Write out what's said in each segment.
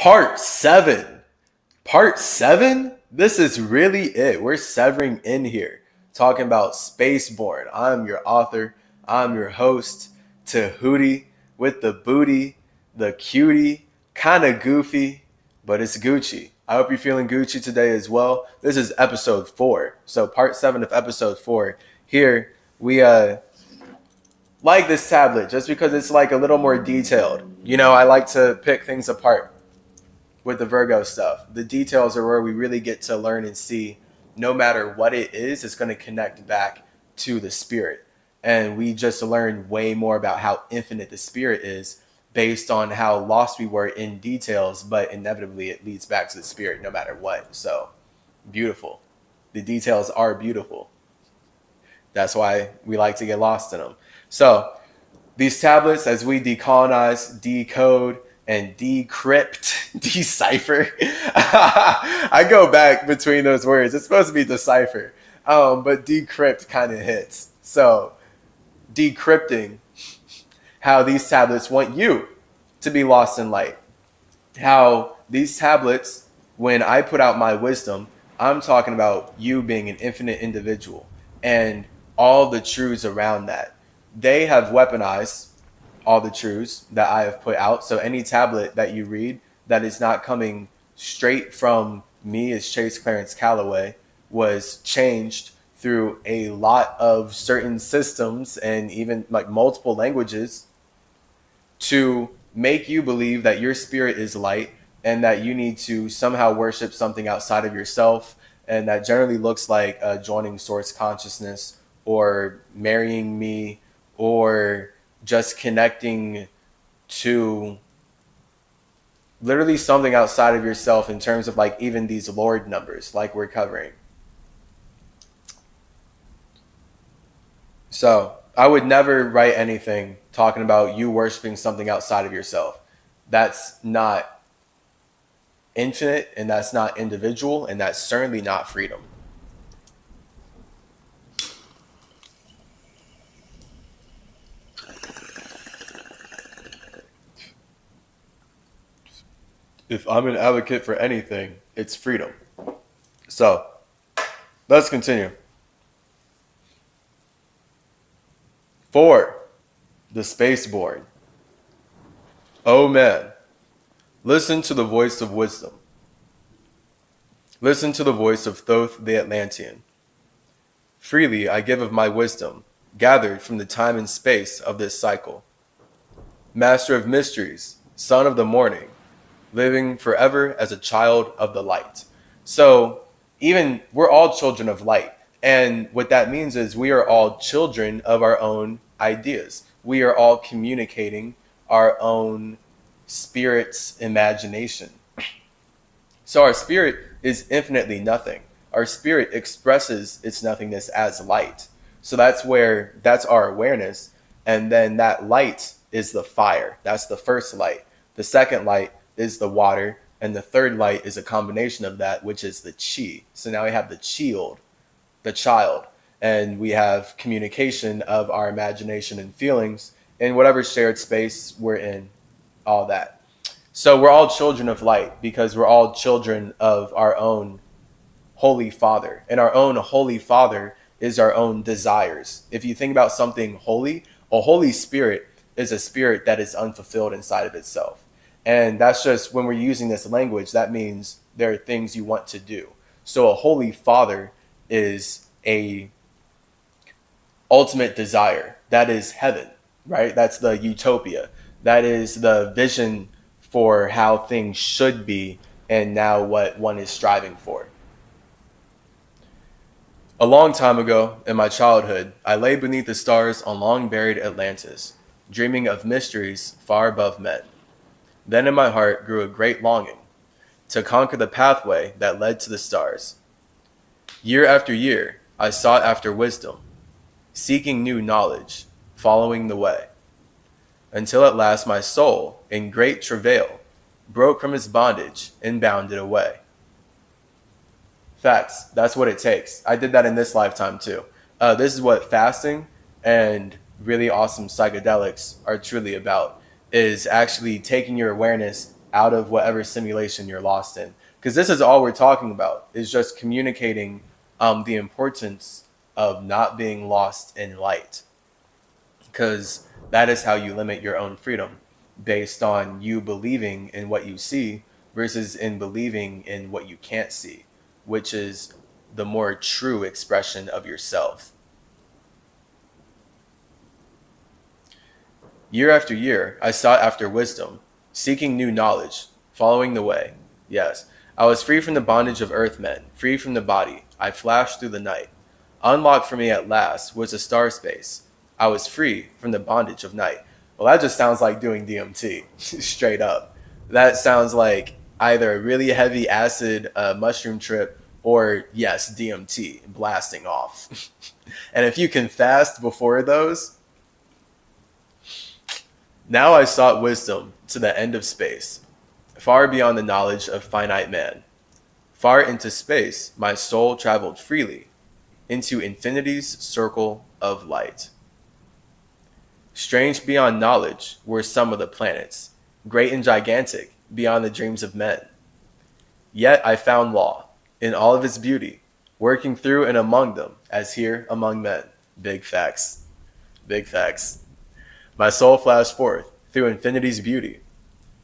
Part 7. Part 7? This is really it. We're severing in here, talking about Spaceborne. I'm your author. I'm your host, Tehuti, with the booty, the cutie, kind of goofy, but it's Gucci. I hope you're feeling Gucci today as well. This is episode 4. So part 7 of episode 4. Here, we like this tablet just because it's like a little more detailed. You know, I like to pick things apart with the Virgo stuff. The details are where we really get to learn and see no matter what it is, it's going to connect back to the spirit. And we just learn way more about how infinite the spirit is based on how lost we were in details, but inevitably it leads back to the spirit no matter what. So beautiful. The details are beautiful. That's why we like to get lost in them. So these tablets, as we decolonize, decode, and decrypt, decipher. I go back between those words. It's supposed to be decipher, but decrypt kind of hits. So decrypting how these tablets want you to be lost in light. How these tablets, when I put out my wisdom, I'm talking about you being an infinite individual and all the truths around that. They have weaponized all the truths that I have put out. So any tablet that you read that is not coming straight from me as Chase Clarence Calloway was changed through a lot of certain systems and even like multiple languages to make you believe that your spirit is light and that you need to somehow worship something outside of yourself. And that generally looks like joining source consciousness or marrying me or just connecting to literally something outside of yourself in terms of like even these Lord numbers like we're covering. So I would never write anything talking about you worshiping something outside of yourself. That's not infinite and that's not individual and that's certainly not freedom. If I'm an advocate for anything, it's freedom. So let's continue. 4. The Spaceborne. Oh man, listen to the voice of wisdom. Listen to the voice of Thoth the Atlantean. Freely I give of my wisdom, gathered from the time and space of this cycle. Master of mysteries, son of the morning, living forever as a child of the light. So even we're all children of light. And what that means is we are all children of our own ideas. We are all communicating our own spirit's imagination. So our spirit is infinitely nothing. Our spirit expresses its nothingness as light. So that's our awareness. And then that light is the fire. That's the first light. The second light is the water, and the third light is a combination of that, which is the chi. So now we have the child, and we have communication of our imagination and feelings in whatever shared space we're in, all that. So we're all children of light because we're all children of our own Holy Father, and our own Holy Father is our own desires. If you think about something holy, a Holy Spirit is a spirit that is unfulfilled inside of itself. And that's just when we're using this language, that means there are things you want to do. So a Holy Father is a ultimate desire. That is heaven, right? That's the utopia. That is the vision for how things should be and now what one is striving for. A long time ago, in my childhood, I lay beneath the stars on long-buried Atlantis, dreaming of mysteries far above men. Then in my heart grew a great longing to conquer the pathway that led to the stars. Year after year, I sought after wisdom, seeking new knowledge, following the way, until at last my soul, in great travail, broke from its bondage and bounded away. Facts. That's what it takes. I did that in this lifetime too. This is what fasting and really awesome psychedelics are truly about. Is actually taking your awareness out of whatever simulation you're lost in. Because this is all we're talking about, is just communicating the importance of not being lost in light. Because that is how you limit your own freedom, based on you believing in what you see versus in believing in what you can't see, which is the more true expression of yourself. Year after year, I sought after wisdom, seeking new knowledge, following the way. Yes, I was free from the bondage of earthmen, free from the body. I flashed through the night. Unlocked for me at last was a star space. I was free from the bondage of night. Well, that just sounds like doing DMT, straight up. That sounds like either a really heavy acid mushroom trip or, yes, DMT, blasting off. And if you can fast before those, now I sought wisdom to the end of space, far beyond the knowledge of finite man. Far into space, my soul traveled freely, into infinity's circle of light. Strange beyond knowledge were some of the planets, great and gigantic beyond the dreams of men. Yet I found law, in all of its beauty, working through and among them, as here among men. Big facts. Big facts. My soul flashed forth through infinity's beauty.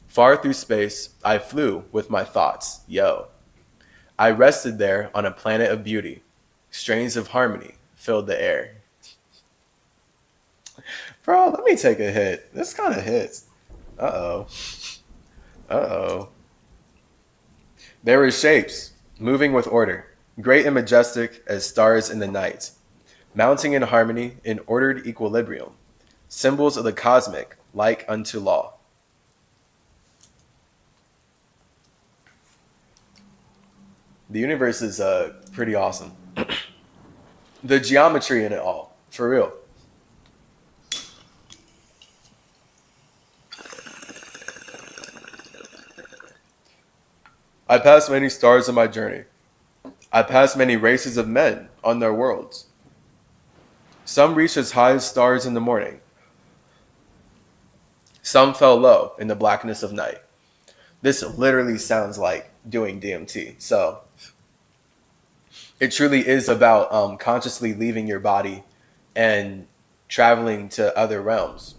Far through space, I flew with my thoughts, yo. I rested there on a planet of beauty. Strains of harmony filled the air. Bro, let me take a hit. This kind of hits. Uh-oh. Uh-oh. There were shapes, moving with order, great and majestic as stars in the night, mounting in harmony in ordered equilibrium, symbols of the cosmic, like unto law. The universe is pretty awesome. The geometry in it all, for real. I passed many stars on my journey. I passed many races of men on their worlds. Some reached as high as stars in the morning. Some fell low in the blackness of night. This literally sounds like doing DMT. So it truly is about consciously leaving your body and traveling to other realms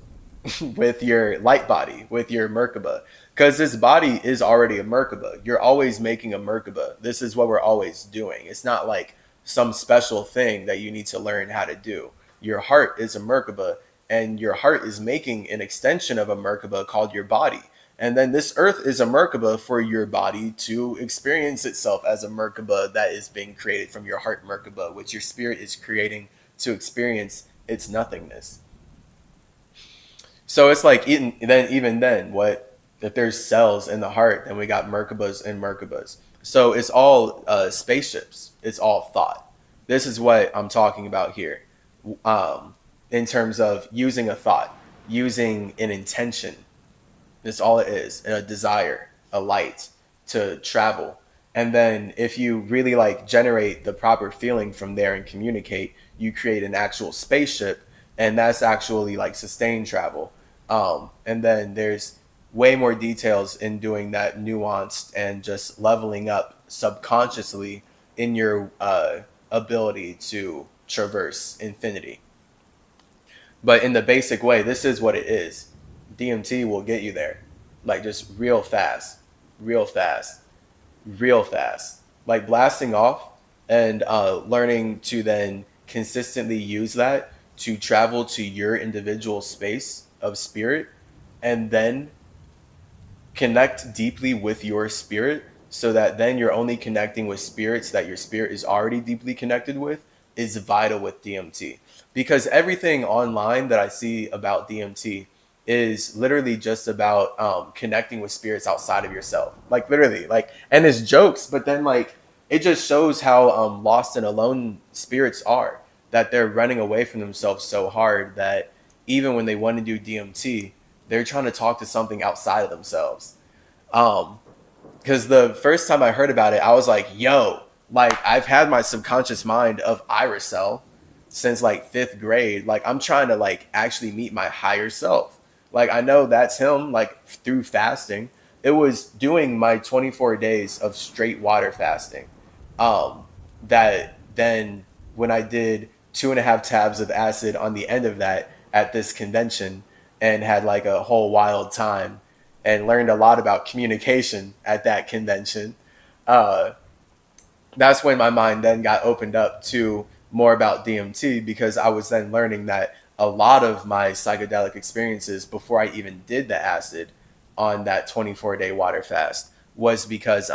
with your light body, with your Merkaba. Because this body is already a Merkaba. You're always making a Merkaba. This is what we're always doing. It's not like some special thing that you need to learn how to do. Your heart is a Merkaba, and your heart is making an extension of a Merkaba called your body. And then this earth is a Merkaba for your body to experience itself as a Merkaba that is being created from your heart Merkaba, which your spirit is creating to experience its nothingness. So it's like, even then, what if there's cells in the heart, then we got Merkabas and Merkabas. So it's all spaceships. It's all thought. This is what I'm talking about here, in terms of using a thought, using an intention. That's all it is, a desire, a light to travel. And then if you really like generate the proper feeling from there and communicate, you create an actual spaceship, and that's actually like sustained travel. And then there's way more details in doing that nuanced and just leveling up subconsciously in your ability to traverse infinity. But in the basic way, this is what it is. DMT will get you there, like just real fast, real fast, real fast, like blasting off and learning to then consistently use that to travel to your individual space of spirit and then connect deeply with your spirit, so that then you're only connecting with spirits that your spirit is already deeply connected with, is vital with DMT. Because everything online that I see about DMT is literally just about connecting with spirits outside of yourself. Like literally, like, and it's jokes, but then like it just shows how lost and alone spirits are, that they're running away from themselves so hard that even when they want to do DMT, they're trying to talk to something outside of themselves. Because the first time I heard about it, I was like, yo, like I've had my subconscious mind of Irisel since like 5th grade. Like I'm trying to like actually meet my higher self. Like I know that's him, like through fasting, it was doing my 24 days of straight water fasting. Um, that then when I did 2.5 tabs of acid on the end of that at this convention and had like a whole wild time and learned a lot about communication at that convention, uh, that's when my mind then got opened up to more about DMT, because I was then learning that a lot of my psychedelic experiences before I even did the acid on that 24-day water fast was because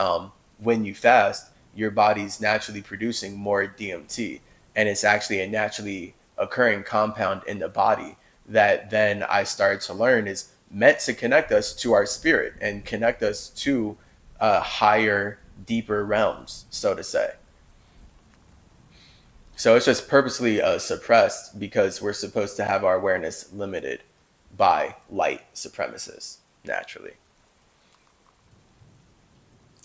when you fast, your body's naturally producing more DMT, and it's actually a naturally occurring compound in the body that then I started to learn is meant to connect us to our spirit and connect us to higher, deeper realms, so to say. So it's just purposely suppressed because we're supposed to have our awareness limited by light supremacists, naturally.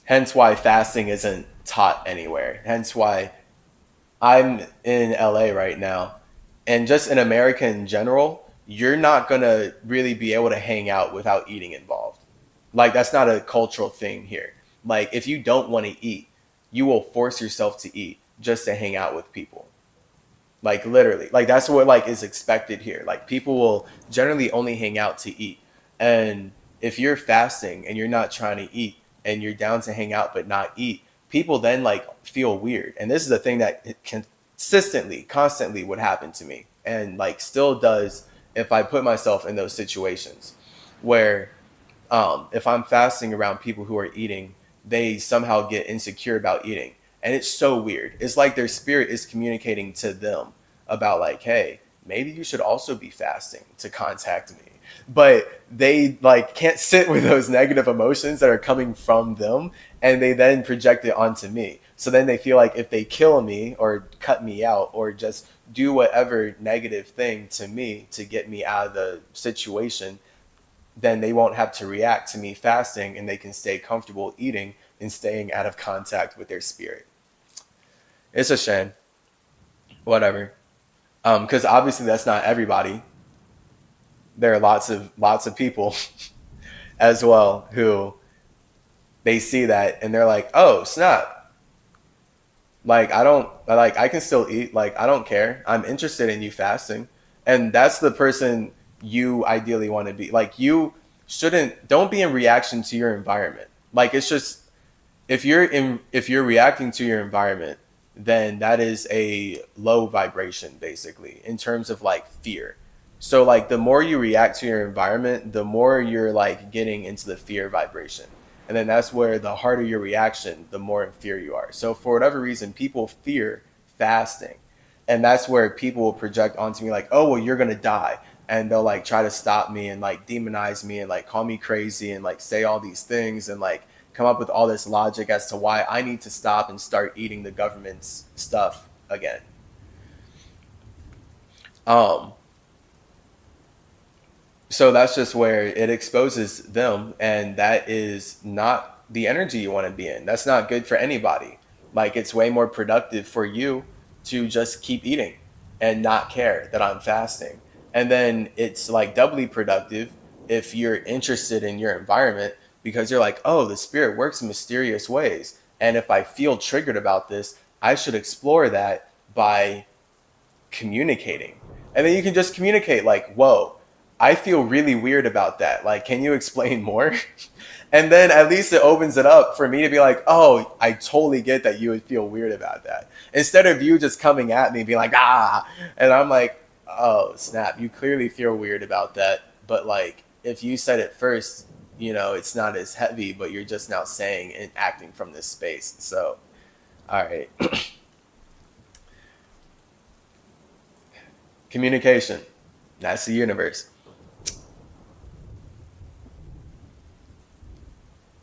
Hence why fasting isn't taught anywhere. Hence why I'm in LA right now. And just in America in general, you're not going to really be able to hang out without eating involved. Like, that's not a cultural thing here. Like, if you don't want to eat, you will force yourself to eat just to hang out with people. Like, literally. Like, that's what, like, is expected here. Like, people will generally only hang out to eat. And if you're fasting and you're not trying to eat and you're down to hang out but not eat, people then, like, feel weird. And this is a thing that consistently, constantly would happen to me. And, like, still does if I put myself in those situations where if I'm fasting around people who are eating, they somehow get insecure about eating. And it's so weird. It's like their spirit is communicating to them about, like, hey, maybe you should also be fasting to contact me. But they, like, can't sit with those negative emotions that are coming from them, and they then project it onto me. So then they feel like if they kill me or cut me out or just do whatever negative thing to me to get me out of the situation, then they won't have to react to me fasting, and they can stay comfortable eating and staying out of contact with their spirit. It's a shame. Whatever. Because obviously that's not everybody. There are lots of people as well who they see that and they're like, oh snap. Like, I can still eat. Like, I don't care. I'm interested in you fasting. And that's the person you ideally want to be. Like, don't be in reaction to your environment. Like, it's just, if you're reacting to your environment, then that is a low vibration, basically, in terms of, like, fear. So, like, the more you react to your environment, the more you're, like, getting into the fear vibration. And then that's where the harder your reaction, the more in fear you are. So for whatever reason, people fear fasting. And that's where people will project onto me like, oh, well, you're going to die. And they'll, like, try to stop me and, like, demonize me and, like, call me crazy and, like, say all these things and, like, come up with all this logic as to why I need to stop and start eating the government's stuff again. So that's just where it exposes them, and that is not the energy you want to be in. That's not good for anybody. Like, it's way more productive for you to just keep eating and not care that I'm fasting. And then it's, like, doubly productive if you're interested in your environment, because you're like, oh, the spirit works in mysterious ways. And if I feel triggered about this, I should explore that by communicating. And then you can just communicate like, whoa, I feel really weird about that. Like, can you explain more? And then at least it opens it up for me to be like, oh, I totally get that you would feel weird about that. Instead of you just coming at me and being like, ah, and I'm like, oh, snap, you clearly feel weird about that. But, like, if you said it first, it's not as heavy, but you're just now saying and acting from this space. So, all right. Communication. That's the universe.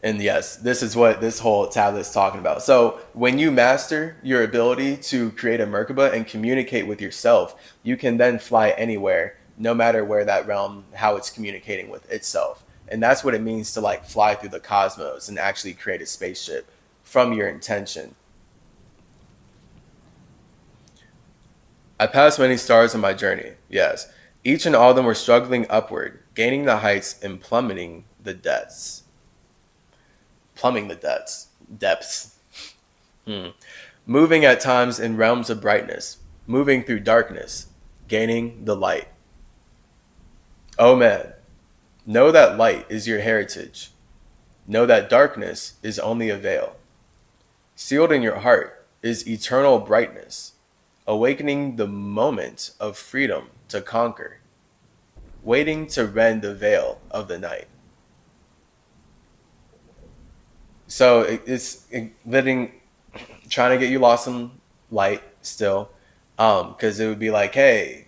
And yes, this is what this whole tablet's talking about. So when you master your ability to create a Merkaba and communicate with yourself, you can then fly anywhere, no matter where that realm, how it's communicating with itself. And that's what it means to, like, fly through the cosmos and actually create a spaceship from your intention. I passed many stars on my journey, yes. Each and all of them were struggling upward, gaining the heights and plummeting the depths. plumbing the depths. Moving at times in realms of brightness, moving through darkness, gaining the light. Oh man, know that light is your heritage. Know that darkness is only a veil. Sealed in your heart is eternal brightness, awakening the moment of freedom to conquer, waiting to rend the veil of the night. So it's trying to get you lost in light still, because it would be like, hey,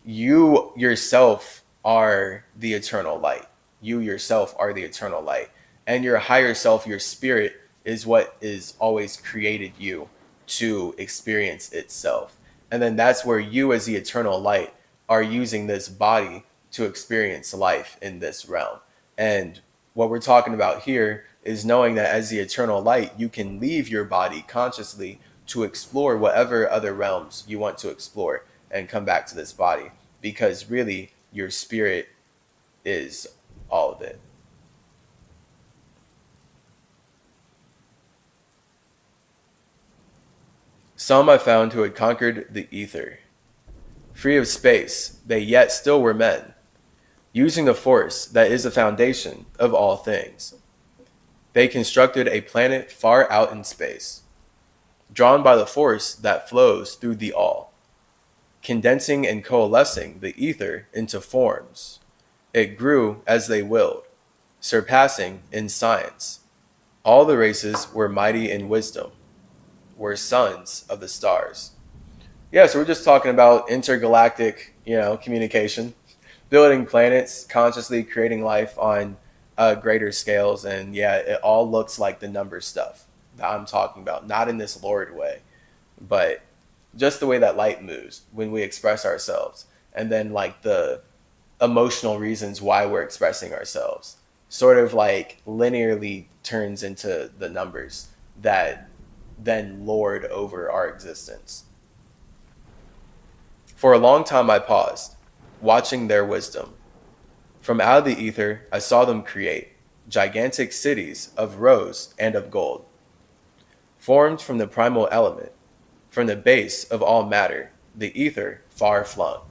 you yourself are the eternal light. You yourself are the eternal light, and your higher self, your spirit, is what is always created you to experience itself. And then that's where you as the eternal light are using this body to experience life in this realm. And what we're talking about here is knowing that as the eternal light, you can leave your body consciously to explore whatever other realms you want to explore and come back to this body, because really your spirit is all of it. Some I found who had conquered the ether. Free of space, they yet still were men, using the force that is the foundation of all things. They constructed a planet far out in space, drawn by the force that flows through the all, condensing and coalescing the ether into forms. It grew as they willed, surpassing in science. All the races were mighty in wisdom, were sons of the stars. Yeah, so we're just talking about intergalactic, communication, building planets, consciously creating life on greater scales. And yeah, it all looks like the number stuff that I'm talking about, not in this Lord way, but just the way that light moves when we express ourselves. And then like the emotional reasons why we're expressing ourselves sort of like linearly turns into the numbers that then lord over our existence. For a long time I paused, watching their wisdom. From out of the ether I saw them create gigantic cities of rose and of gold, formed from the primal element, from the base of all matter, the ether far flung.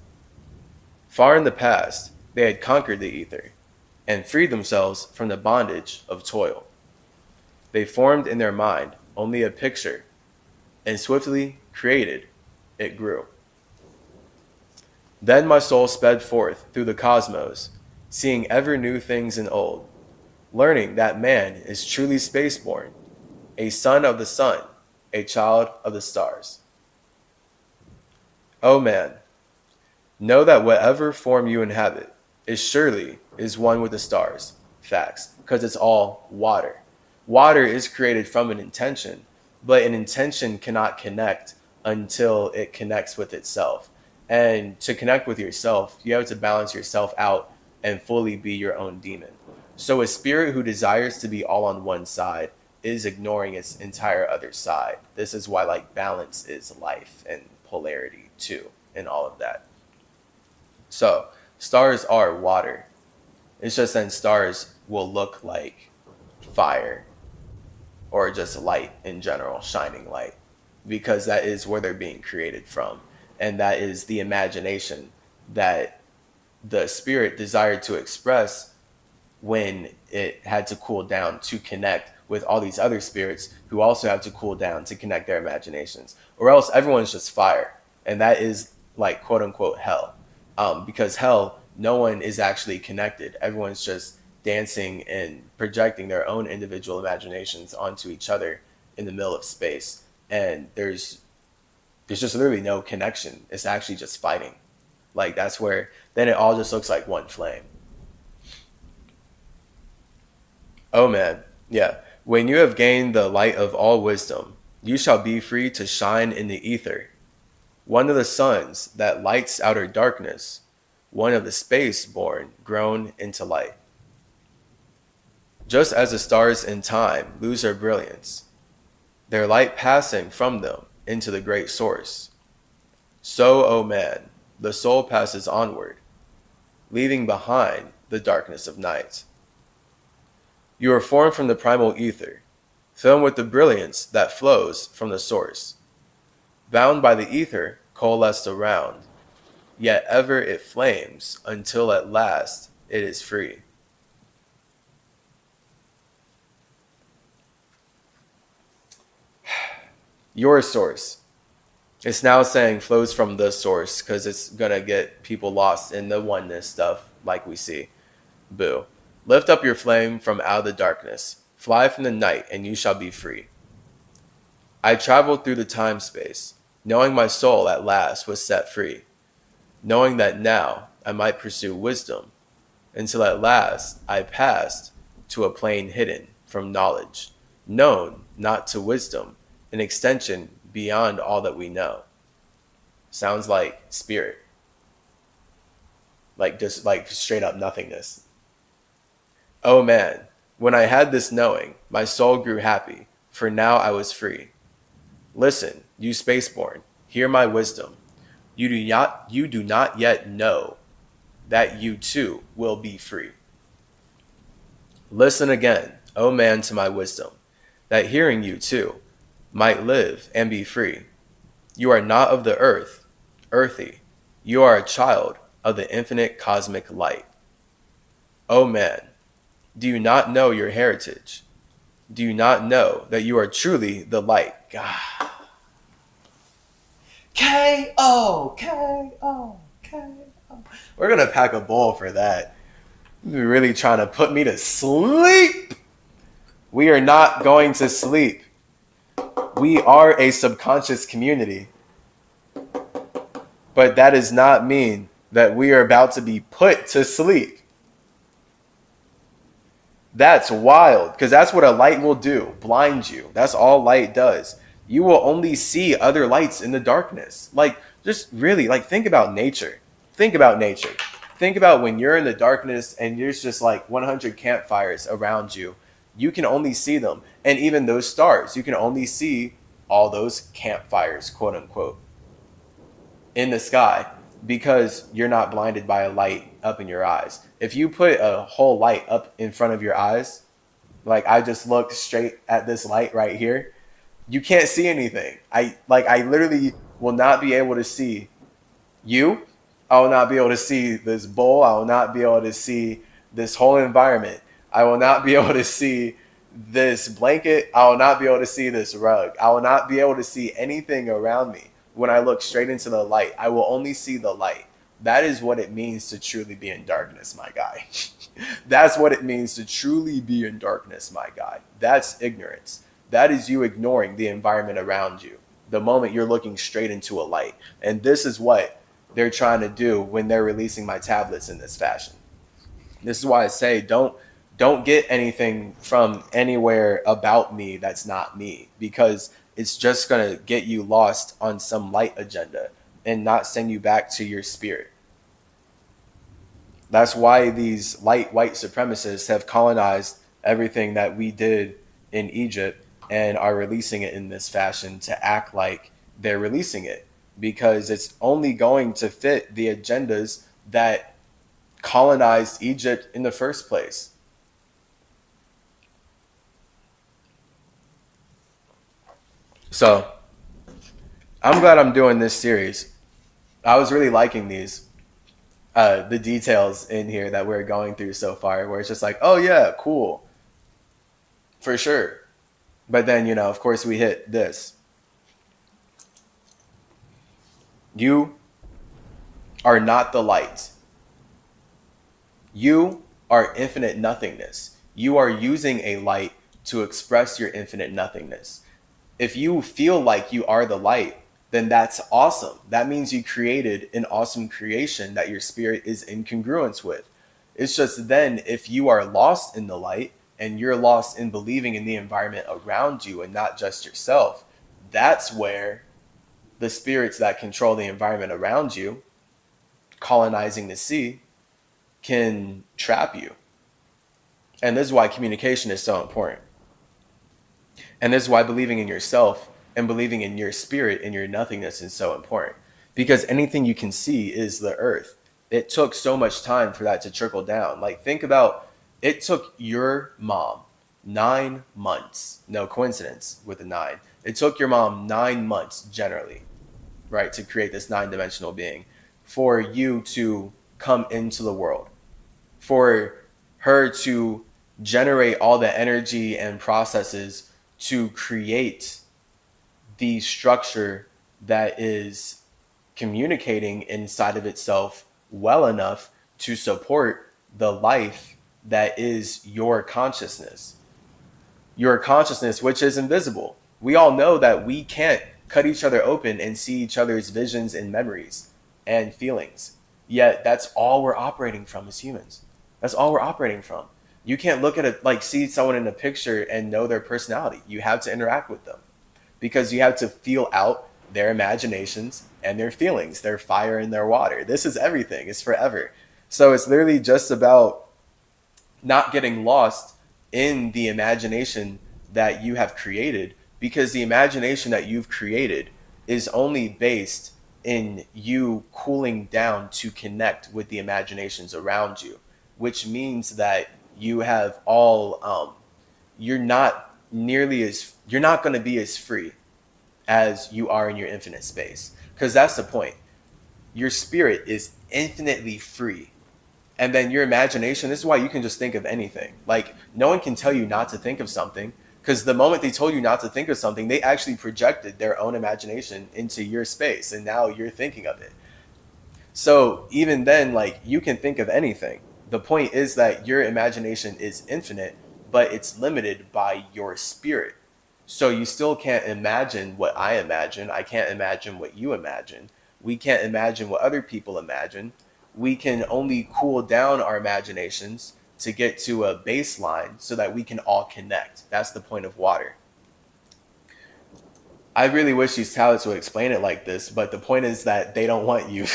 Far in the past, they had conquered the ether and freed themselves from the bondage of toil. They formed in their mind only a picture, and swiftly created, it grew. Then my soul sped forth through the cosmos, seeing ever new things and old, learning that man is truly spaceborn, a son of the sun, a child of the stars. O man, know that whatever form you inhabit is one with the stars. Facts. Because it's all water. Water is created from an intention, but an intention cannot connect until it connects with itself. And to connect with yourself, you have to balance yourself out and fully be your own demon. So a spirit who desires to be all on one side is ignoring its entire other side. This is why like balance is life and polarity too, and all of that. So stars are water. It's just then stars will look like fire or just light in general, shining light, because that is where they're being created from. And that is the imagination that the spirit desired to express when it had to cool down to connect with all these other spirits who also have to cool down to connect their imaginations. Or else everyone's just fire. And that is like quote unquote hell. Because hell, no one is actually connected. Everyone's just dancing and projecting their own individual imaginations onto each other in the middle of space. And there's just literally no connection. It's actually just fighting. Like that's where then it all just looks like one flame. Oh man, yeah. When you have gained the light of all wisdom, you shall be free to shine in the ether. One of the suns that lights outer darkness, one of the space born grown into light. Just as the stars in time lose their brilliance, their light passing from them into the great source, so, O man, the soul passes onward, leaving behind the darkness of night. You are formed from the primal ether, filled with the brilliance that flows from the source. Bound by the ether, coalesced around, yet ever it flames until at last it is free. Your source. It's now saying flows from the source because it's going to get people lost in the oneness stuff like we see. Boo. Lift up your flame from out of the darkness. Fly from the night and you shall be free. I traveled through the time space, knowing my soul at last was set free. Knowing that now I might pursue wisdom until at last I passed to a plane hidden from knowledge, known not to wisdom, an extension beyond all that we know. Sounds like spirit. Like just like straight up nothingness. Oh man, when I had this knowing, my soul grew happy, for now I was free. Listen, you spaceborn, hear my wisdom. You do not yet know that you too will be free. Listen again, O man, to my wisdom, that hearing you too might live and be free. You are not of the earth, earthy. You are a child of the infinite cosmic light. O man, do you not know your heritage? Do you not know that you are truly the light? God. K.O. K.O. K.O. We're going to pack a bowl for that. You're really trying to put me to sleep. We are not going to sleep. We are a subconscious community. But that does not mean that we are about to be put to sleep. That's wild, because that's what a light will do, blind you. That's all light does. You will only see other lights in the darkness. Like, just really, like, think about nature. Think about nature. Think about when you're in the darkness and there's just like 100 campfires around you. You can only see them. And even those stars, you can only see all those campfires, quote unquote, in the sky because you're not blinded by a light up in your eyes. If you put a whole light up in front of your eyes, like I just looked straight at this light right here, you can't see anything. I literally will not be able to see you. I will not be able to see this bowl. I will not be able to see this whole environment. I will not be able to see this blanket. I will not be able to see this rug. I will not be able to see anything around me when I look straight into the light. I will only see the light. That is what it means to truly be in darkness, my guy. That's what it means to truly be in darkness, my guy. That's ignorance. That is you ignoring the environment around you the moment you're looking straight into a light. And this is what they're trying to do when they're releasing my tablets in this fashion. This is why I say don't get anything from anywhere about me that's not me, because it's just going to get you lost on some light agenda and not send you back to your spirit. That's why these light white supremacists have colonized everything that we did in Egypt and are releasing it in this fashion to act like they're releasing it, because it's only going to fit the agendas that colonized Egypt in the first place. So I'm glad I'm doing this series. I was really liking these, the details in here that we're going through so far, where it's just like, oh yeah, cool, for sure. But then, of course, we hit this. You are not the light. You are infinite nothingness. You are using a light to express your infinite nothingness. If you feel like you are the light, then that's awesome. That means you created an awesome creation that your spirit is in congruence with. It's just then if you are lost in the light, and you're lost in believing in the environment around you and not just yourself, that's where the spirits that control the environment around you, colonizing the sea, can trap you. And this is why communication is so important. And this is why believing in yourself and believing in your spirit and your nothingness is so important. Because anything you can see is the earth. It took so much time for that to trickle down. Like, think about, it took your mom 9 months. No coincidence with the 9. It took your mom 9 months generally, right, to create this 9-dimensional being for you to come into the world, for her to generate all the energy and processes to create the structure that is communicating inside of itself well enough to support the life that is your consciousness. Your consciousness, which is invisible. We all know that we can't cut each other open and see each other's visions and memories and feelings. Yet that's all we're operating from as humans. That's all we're operating from. You can't look at it like see someone in a picture and know their personality. You have to interact with them because you have to feel out their imaginations and their feelings, their fire and their water. This is everything. It's forever. So it's literally just about not getting lost in the imagination that you have created, because the imagination that you've created is only based in you cooling down to connect with the imaginations around you, which means that you have all you're not going to be as free as you are in your infinite space, because that's the point. Your spirit is infinitely free. And then your imagination, this is why you can just think of anything. Like, no one can tell you not to think of something, because the moment they told you not to think of something, they actually projected their own imagination into your space, and now you're thinking of it. So even then, like, you can think of anything. The point is that your imagination is infinite, but it's limited by your spirit. So you still can't imagine what I imagine. I can't imagine what you imagine. We can't imagine what other people imagine. We can only cool down our imaginations to get to a baseline so that we can all connect. That's the point of water. I really wish these tablets would explain it like this, but the point is that they don't want you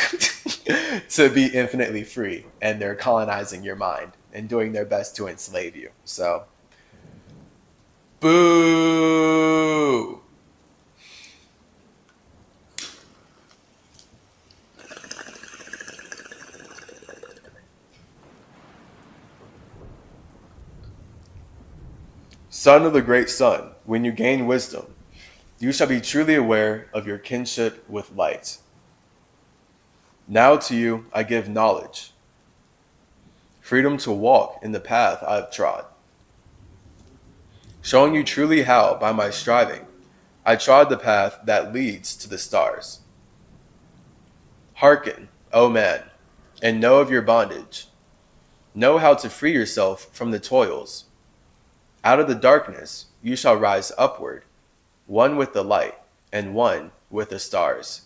to be infinitely free, and they're colonizing your mind and doing their best to enslave you. So, boo! Son of the great sun, when you gain wisdom, you shall be truly aware of your kinship with light. Now to you I give knowledge, freedom to walk in the path I have trod, showing you truly how, by my striving, I trod the path that leads to the stars. Hearken, O man, and know of your bondage. Know how to free yourself from the toils. Out of the darkness you shall rise upward, one with the light and one with the stars.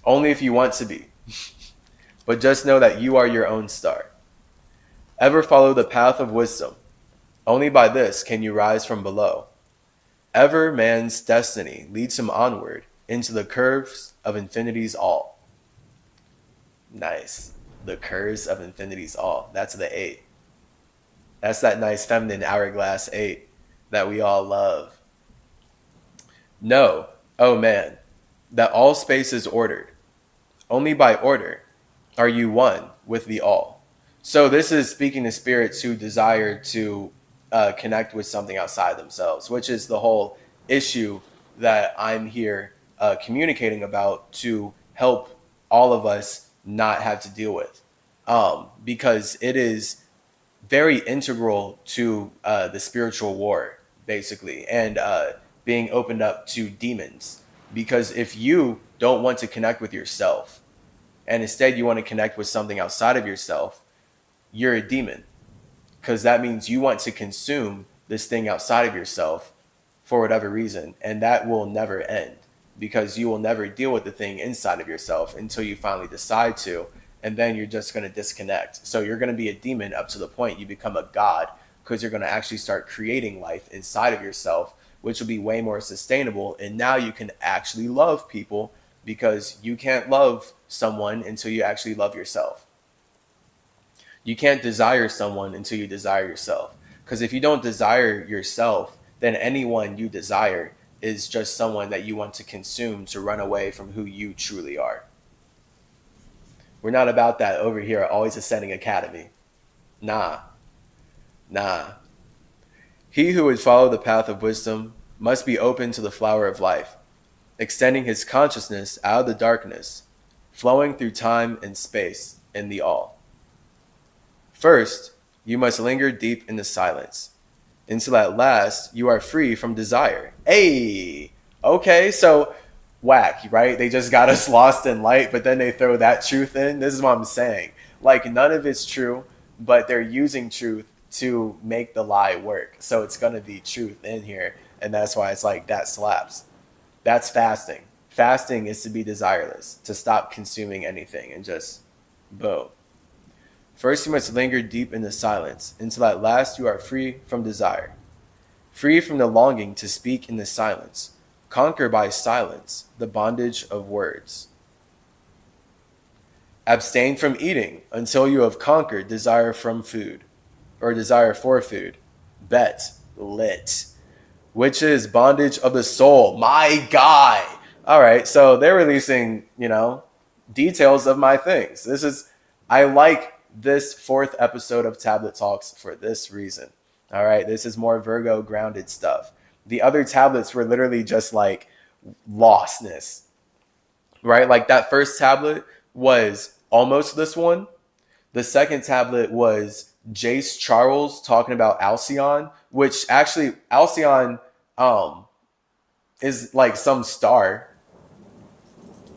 Only if you want to be. But just know that you are your own star. Ever follow the path of wisdom. Only by this can you rise from below. Ever man's destiny leads him onward into the curves of infinity's all. Nice. The curves of infinity's all. That's the 8. That's that nice feminine hourglass 8 that we all love. Know, oh man, that all space is ordered. Only by order are you one with the all. So this is speaking to spirits who desire to connect with something outside themselves, which is the whole issue that I'm here communicating about to help all of us not have to deal with. Because it is very integral to the spiritual war, basically, and being opened up to demons. Because if you don't want to connect with yourself, and instead you want to connect with something outside of yourself, you're a demon. Because that means you want to consume this thing outside of yourself for whatever reason, and that will never end. Because you will never deal with the thing inside of yourself until you finally decide to, and then you're just going to disconnect. So you're going to be a demon up to the point you become a god, because you're going to actually start creating life inside of yourself, which will be way more sustainable. And now you can actually love people, because you can't love someone until you actually love yourself. You can't desire someone until you desire yourself. Because if you don't desire yourself, then anyone you desire is just someone that you want to consume to run away from who you truly are. We're not about that over here at Always Ascending Academy. Nah, Nah. He who would follow the path of wisdom must be open to the flower of life, extending his consciousness out of the darkness, flowing through time and space in the all. First, you must linger deep in the silence, until at last you are free from desire. Hey, okay, so whack, right? They just got us lost in light, but then they throw that truth in. This is what I'm saying. Like, none of it's true, but they're using truth to make the lie work. So it's going to be truth in here. And that's why it's like, that slaps. That's fasting. Fasting is to be desireless, to stop consuming anything and just boom. First, you must linger deep in the silence until at last you are free from desire, free from the longing to speak in the silence. Conquer by silence the bondage of words. Abstain from eating until you have conquered desire from food, or desire for food. Bet, lit, which is bondage of the soul. My guy. All right, so they're releasing, details of my things. I like this fourth episode of Tablet Talks for this reason. All right, this is more Virgo grounded stuff. The other tablets were literally just like lostness, right? Like that first tablet was almost this one. The second tablet was Jace Charles talking about Alcyon, which actually Alcyon is like some star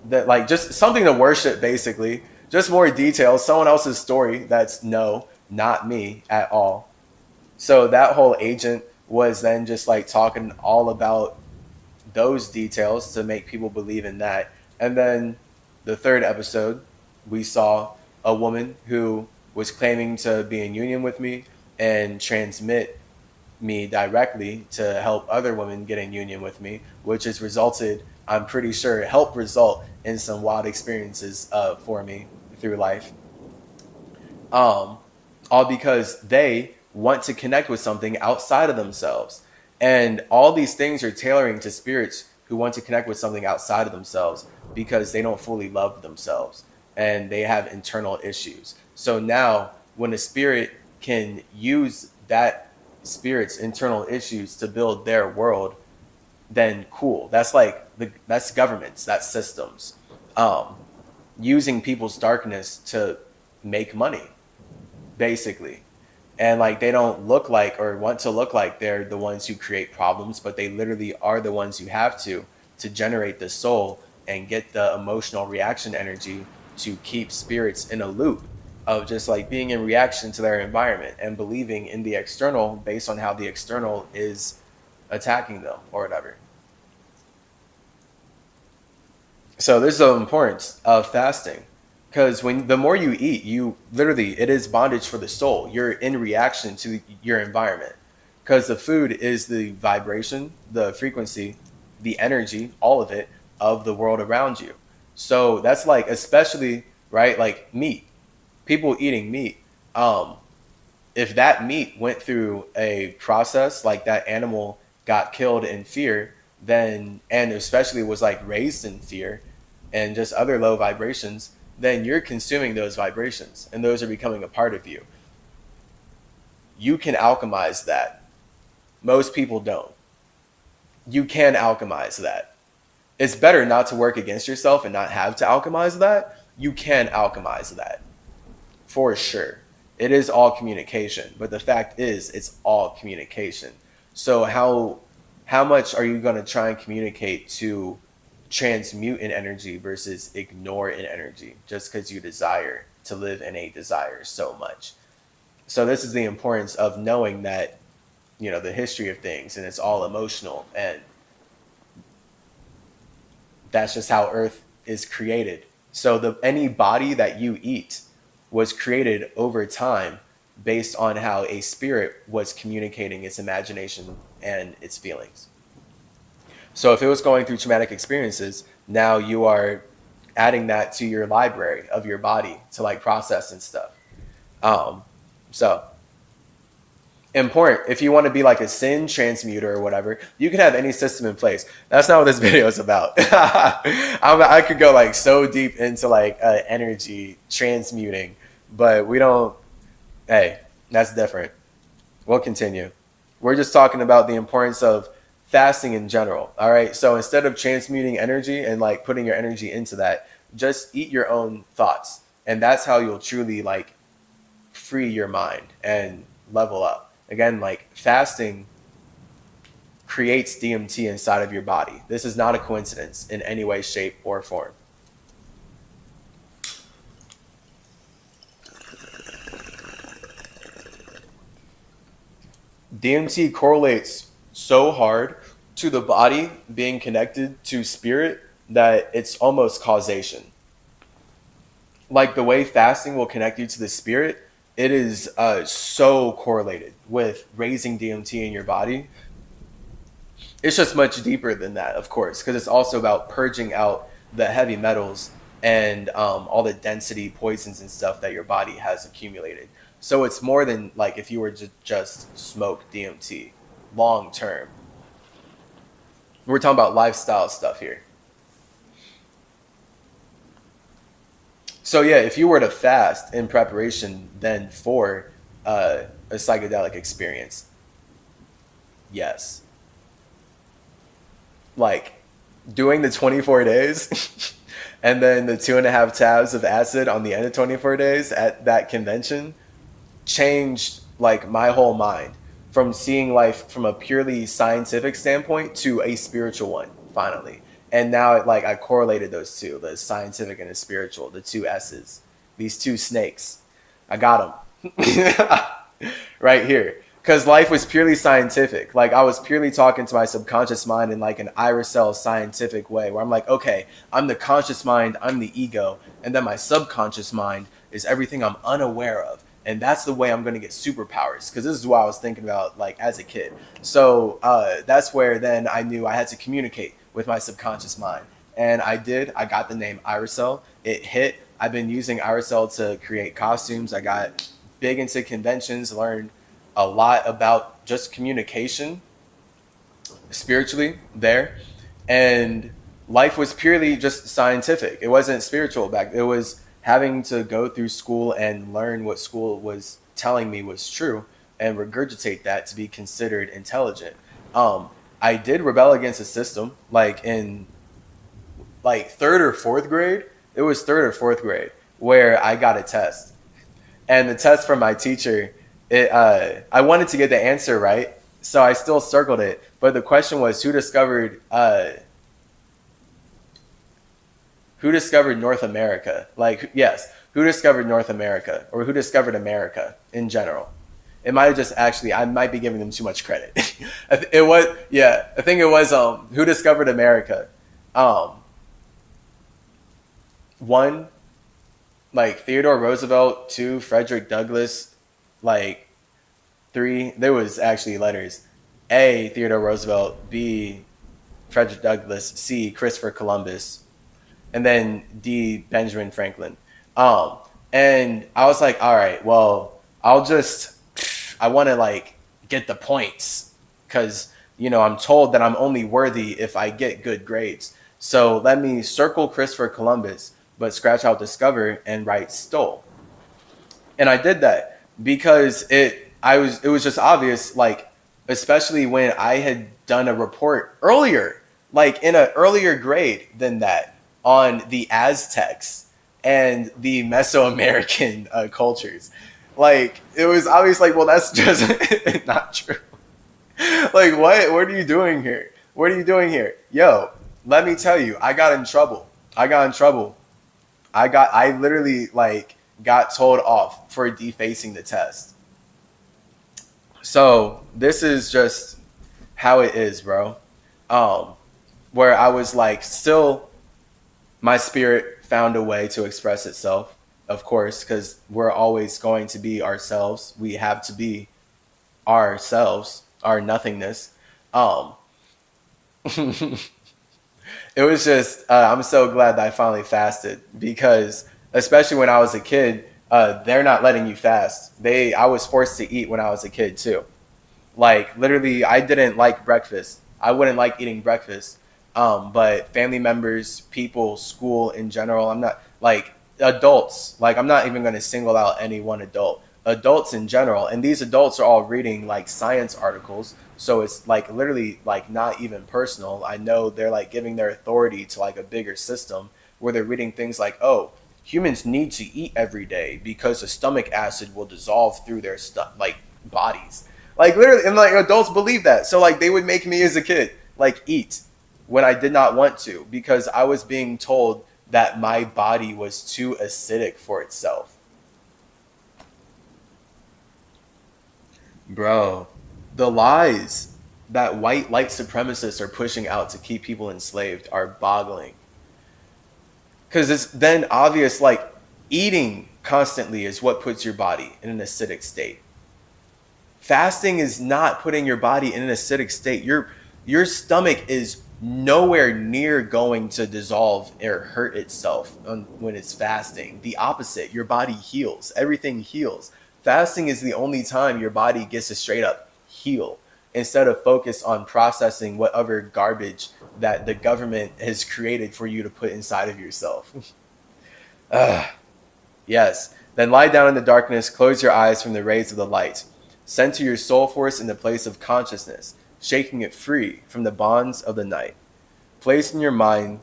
that like just something to worship, basically. Just more details, someone else's story that's not me at all. So that whole agent was then just like talking all about those details to make people believe in that. And then the third episode, we saw a woman who was claiming to be in union with me and transmit me directly to help other women get in union with me, which has resulted, I'm pretty sure, helped result in some wild experiences for me through life. All because they want to connect with something outside of themselves. And all these things are tailoring to spirits who want to connect with something outside of themselves because they don't fully love themselves and they have internal issues. So now when a spirit can use that spirit's internal issues to build their world, then cool. That's like that's governments, that's systems, using people's darkness to make money, basically. And like they don't look like or want to look like they're the ones who create problems, but they literally are the ones who have to generate the soul and get the emotional reaction energy to keep spirits in a loop of just like being in reaction to their environment and believing in the external based on how the external is attacking them or whatever. So there's the importance of fasting. Because the more you eat, it is bondage for the soul. You're in reaction to your environment. Because the food is the vibration, the frequency, the energy, all of it, of the world around you. So that's like, especially, right, like meat. People eating meat. If that meat went through a process, like that animal got killed in fear, and especially was like raised in fear, and just other low vibrations, then you're consuming those vibrations and those are becoming a part of you. You can alchemize that. Most people don't. You can alchemize that. It's better not to work against yourself and not have to alchemize that. You can alchemize that. For sure. It is all communication. But the fact is, it's all communication. So how much are you going to try and communicate to transmute an energy versus ignore an energy just because you desire to live in a desire so much? So this is the importance of knowing that, the history of things, and it's all emotional, and that's just how Earth is created. So any body that you eat was created over time based on how a spirit was communicating its imagination and its feelings. So if it was going through traumatic experiences, now you are adding that to your library of your body to like process and stuff. So important. If you want to be like a sin transmuter or whatever, you can have any system in place. That's not what this video is about. I could go like so deep into like energy transmuting, but we don't. Hey, that's different. we'll continue. We're just talking about the importance of fasting in general. All right. So instead of transmuting energy and like putting your energy into that, just eat your own thoughts. And that's how you'll truly like free your mind and level up. Again, like fasting creates DMT inside of your body. This is not a coincidence in any way, shape, or form. DMT correlates so hard to the body being connected to spirit that it's almost causation. Like the way fasting will connect you to the spirit, it is so correlated with raising DMT in your body. It's just much deeper than that, of course, because it's also about purging out the heavy metals and all the density poisons and stuff that your body has accumulated. So it's more than like if you were to just smoke DMT long term. We're talking about lifestyle stuff here. So yeah, if you were to fast in preparation then for a psychedelic experience, yes. Like doing the 24 days and then the 2.5 tabs of acid on the end of 24 days at that convention changed like my whole mind from seeing life from a purely scientific standpoint to a spiritual one finally. And now like I correlated those two, the scientific and the spiritual, the two S's, these two snakes. I got them right here. Because life was purely scientific. Like I was purely talking to my subconscious mind in like an iris cell scientific way where I'm like, okay, I'm the conscious mind, I'm the ego. And then my subconscious mind is everything I'm unaware of. And that's the way I'm going to get superpowers. Because this is what I was thinking about like as a kid. So that's where then I knew I had to communicate with my subconscious mind. And I did. I got the name iris cell. It hit. I've been using iris cell to create costumes. I got big into conventions, learned a lot about just communication spiritually there, and life was purely just scientific. It wasn't spiritual back. It was having to go through school and learn what school was telling me was true and regurgitate that to be considered intelligent. I did rebel against the system like in like 3rd or 4th grade. It was 3rd or 4th grade where I got a test, and the test from my teacher, I wanted to get the answer right, so I still circled it. But the question was, who discovered North America? Like, yes, who discovered North America, or who discovered America in general? It might have just actually, I might be giving them too much credit. I think it was who discovered America. One, like Theodore Roosevelt. 2, Frederick Douglass. Like 3, there was actually letters. A, Theodore Roosevelt. B, Frederick Douglass. C, Christopher Columbus. And then D, Benjamin Franklin. And I was like, all right, well, I want to like get the points because, you know, I'm told that I'm only worthy if I get good grades. So let me circle Christopher Columbus, but scratch out discover and write stole. And I did that because it was just obvious, like, especially when I had done a report earlier, like in an earlier grade than that, on the Aztecs and the Mesoamerican cultures. Like, it was obvious, like, well, that's just not true. Like, what are you doing here? What are you doing here? Yo, let me tell you, I got in trouble. I literally, like, got told off for defacing the test. So this is just how it is, bro. Where I was like, still, my spirit found a way to express itself, of course, because we're always going to be ourselves. We have to be ourselves, our nothingness. It was just, I'm so glad that I finally fasted because, especially when I was a kid, they're not letting you fast. I was forced to eat when I was a kid too. Like literally, I didn't like breakfast. I wouldn't like eating breakfast. But family members, people, school in general, I'm not like adults. Like I'm not even going to single out any one adult. adults in general, and these adults are all reading like science articles, so it's like literally like not even personal. I know they're like giving their authority to like a bigger system where they're reading things like, oh, humans need to eat every day because the stomach acid will dissolve through their stuff like bodies. Like literally, and like adults believe that. So like they would make me as a kid like eat when I did not want to because I was being told that my body was too acidic for itself. Bro, the lies that white light supremacists are pushing out to keep people enslaved are boggling. Because it's then obvious, like, eating constantly is what puts your body in an acidic state. Fasting is not putting your body in an acidic state. Your stomach is nowhere near going to dissolve or hurt itself when it's fasting. The opposite, your body heals. Everything heals. Fasting is the only time your body gets to straight up heal instead of focus on processing whatever garbage that the government has created for you to put inside of yourself. Yes. Then lie down in the darkness, close your eyes from the rays of the light. Center your soul force in the place of consciousness, shaking it free from the bonds of the night. Place in your mind,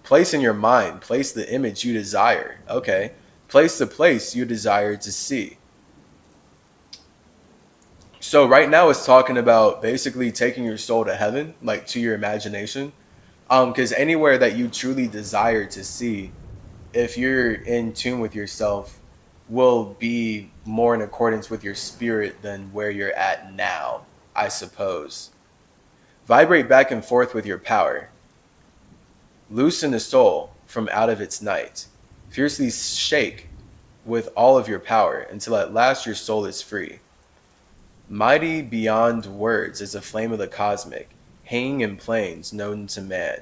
place the image you desire. Okay. Place the place you desire to see. So right now it's talking about basically taking your soul to heaven, like to your imagination. Because anywhere that you truly desire to see, if you're in tune with yourself, will be more in accordance with your spirit than where you're at now, I suppose. Vibrate back and forth with your power. Loosen the soul from out of its night. Fiercely shake with all of your power until at last your soul is free. Mighty beyond words is the flame of the cosmic, hanging in planes known to man.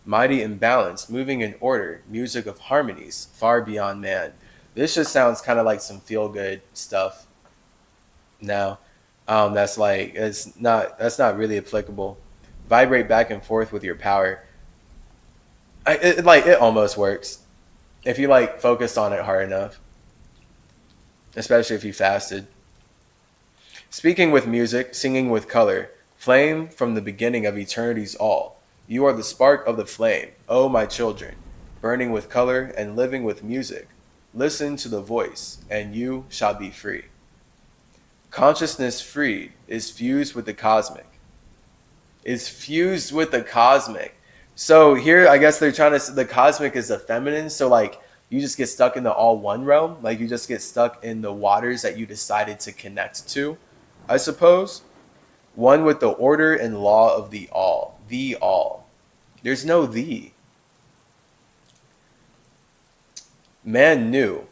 Mighty and balanced, moving in order, music of harmonies far beyond man. This just sounds kind of like some feel-good stuff now. That's not really applicable. Vibrate back and forth with your power. It almost works if you like focused on it hard enough, especially if you fasted. Speaking with music, singing with color, flame from the beginning of eternity's all. You are the spark of the flame, O my children, burning with color and living with music. Listen to the voice, and you shall be free. Consciousness freed is fused with the cosmic. Is fused with the cosmic. So here, I guess they're trying to say the cosmic is the feminine. So like you just get stuck in the all one realm. Like you just get stuck in the waters that you decided to connect to, I suppose. One with the order and law of the all. The all. There's no the. Man knew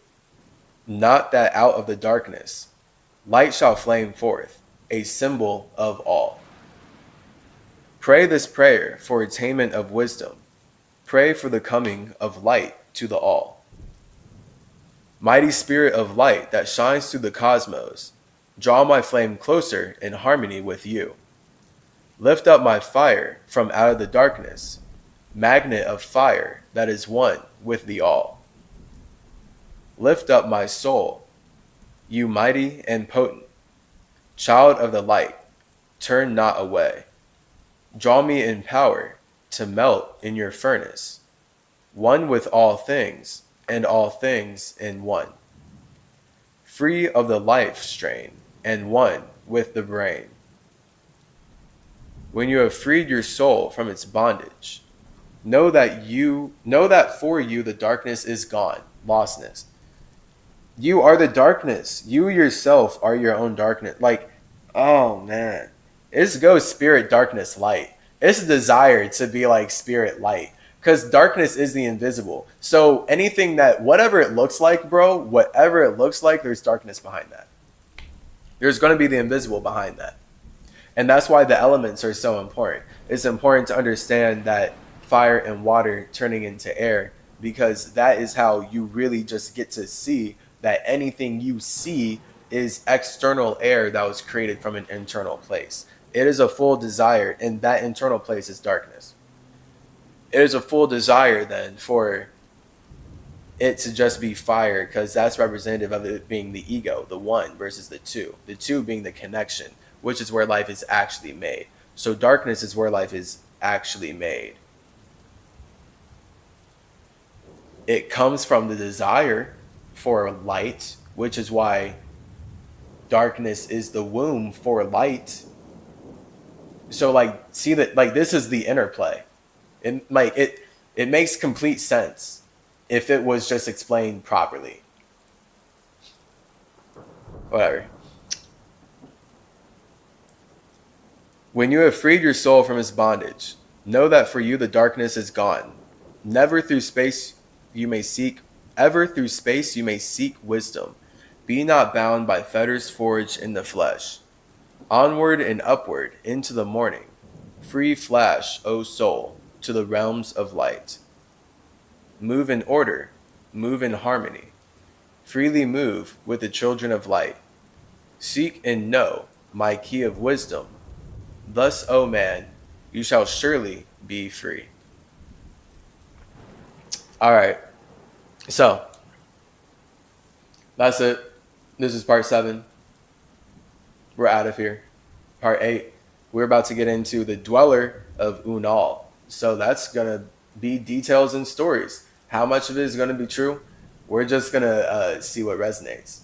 not that out of the darkness light shall flame forth, a symbol of all. Pray this prayer for attainment of wisdom. Pray for the coming of light to the all. Mighty spirit of light that shines through the cosmos, draw my flame closer in harmony with you. Lift up my fire from out of the darkness, magnet of fire that is one with the all. Lift up my soul, you mighty and potent, child of the light, turn not away. Draw me in power to melt in your furnace, one with all things and all things in one. Free of the life strain and one with the brain. When you have freed your soul from its bondage, know that for you the darkness is gone, lostness. You are the darkness. You yourself are your own darkness. Like, oh man. It's go spirit, darkness, light. It's a desire to be like spirit, light. Because darkness is the invisible. So anything that, whatever it looks like, bro, whatever it looks like, there's darkness behind that. There's going to be the invisible behind that. And that's why the elements are so important. It's important to understand that fire and water turning into air, because that is how you really just get to see that anything you see is external air that was created from an internal place. It is a full desire, and that internal place is darkness. It is a full desire then for it to just be fire because that's representative of it being the ego, the one versus the two being the connection, which is where life is actually made. So darkness is where life is actually made. It comes from the desire for light, which is why darkness is the womb for light. So like see that like this is the interplay. And like it makes complete sense if it was just explained properly. Whatever. When you have freed your soul from its bondage, know that for you the darkness is gone. Never through space you may seek Ever through space you may seek wisdom. Be not bound by fetters forged in the flesh. Onward and upward into the morning. Free flash, O soul, to the realms of light. Move in order, move in harmony. Freely move with the children of light. Seek and know my key of wisdom. Thus, O man, you shall surely be free. All right. So, that's it. This is part 7. We're out of here. Part 8. We're about to get into the dweller of Unal. So that's going to be details and stories. How much of it is going to be true? We're just going to see what resonates.